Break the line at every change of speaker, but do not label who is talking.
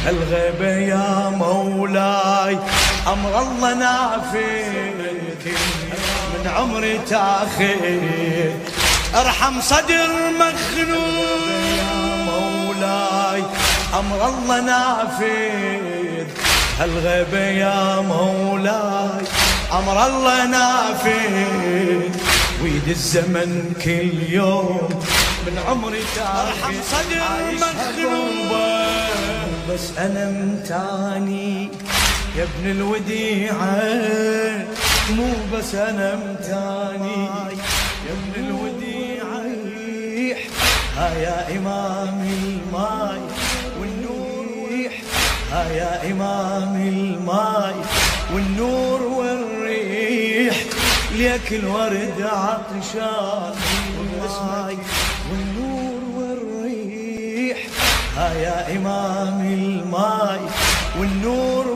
هالغيبة يا مولاي أمر الله نافذ من عمري تاخذ ارحم صدر مخنوق يا مولاي أمر الله نافذ هالغيبة يا مولاي أمر الله نافذ ويد الزمن كل يوم من عمري ارحم صدر مخنوق بس أنا متاني يا ابن الوديعة مو بس أنا متاني يا ابن الوديعة ها يا إمام الماي والنور ها يا إمام الماي والنور والريح ليك الورد عطشان والماي والنور والريح ها يا إمام الماي والنور